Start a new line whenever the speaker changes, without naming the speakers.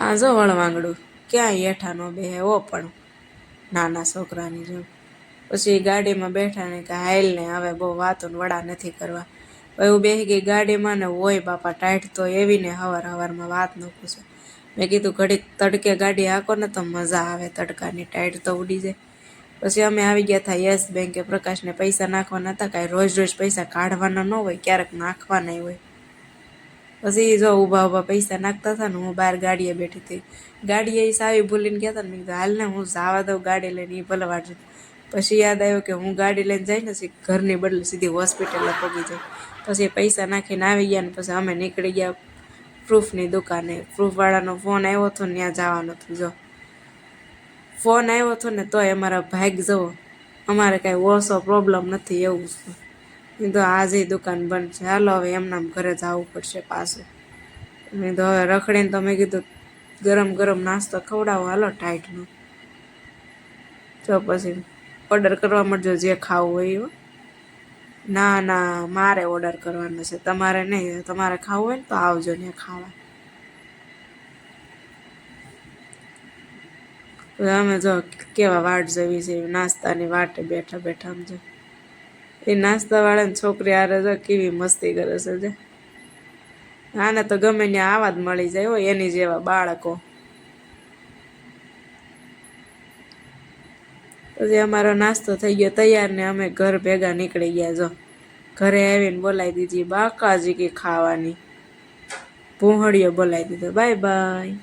આ જો વળવાંગડું ક્યાંય હેઠા નો બેહે ઓ પણ નાના છોકરાની જેમ. પછી ગાડીમાં બેઠા ને કે હાલ ને હવે બહુ વાતો વડા નથી કરવા. એવું બેસી ગઈ ગાડીમાં ને હોય બાપા ટાઈટ તો એવી ને હવારમાં વાત ન પૂછે. મેં કીધું ઘડીક તડકે ગાડી હાંકો ને તો મજા આવે, તડકાની ટાઈટ તો ઉડી જાય. પછી અમે આવી ગયા હતા યસ બેંકે. પ્રકાશને પૈસા નાખવાના હતા, કાંઈ રોજ રોજ પૈસા કાઢવાના ન હોય, ક્યારેક નાખવાના હોય. પછી જો ઊભા પૈસા નાખતા હતા ને હું બહાર ગાડીએ બેઠી હતી. ગાડીએ સાવી ભૂલીને ગયા હતા ને, મેં કીધું હાલ ને હું જવા દઉં ગાડી લઈને, એ ભલે વાંચે. પછી યાદ આવ્યું કે હું ગાડી લઈને જઈ ને ઘરની બદલે સીધી હોસ્પિટલે પગી જાય. પછી પૈસા નાખીને આવી ગયા ને પછી અમે નીકળી ગયા પ્રૂફની દુકાને. પ્રૂફવાળાનો ફોન આવ્યો હતો ને ત્યાં જવાનું હતું. જો ફોન આવ્યો હતો ને તોય અમારા ભાગ જવો, અમારે કાંઈ ઓછો પ્રોબ્લેમ નથી એવું છે. તો આજે દુકાન બંધ છે, હાલો હવે એમનામ ઘરે જવું પડશે પાછું. મેં તો હવે રખડીને તો મેં કીધું ગરમ ગરમ નાસ્તો ખવડાવો હાલો ટાઈટનો. તો પછી ઓર્ડર કરવા મળજો જે ખાવું હોય એવું. ના ના મારે ઓર્ડર કરવાનો છે, તમારે નહીં. તમારે ખાવું હોય ને તો આવજો ને ખાવા. અમે જો કેવા વાટ જોવી છે, નાસ્તાની વાટે બેઠા બેઠા. સમજો એ નાસ્તાવાળાની છોકરી આરે જો કેવી મસ્તી કરે છે. જે આને તો ગમે ત્યાં આવા જ મળી જાય હોય એની જેવા બાળકો. પછી અમારો નાસ્તો થઈ ગયો તૈયાર ને અમે ઘર ભેગા નીકળી ગયા. જો ઘરે આવીને બોલાવી દીધી બાકાજી કે ખાવાની, ભૂંહળીઓ બોલાવી દીધો. Bye bye.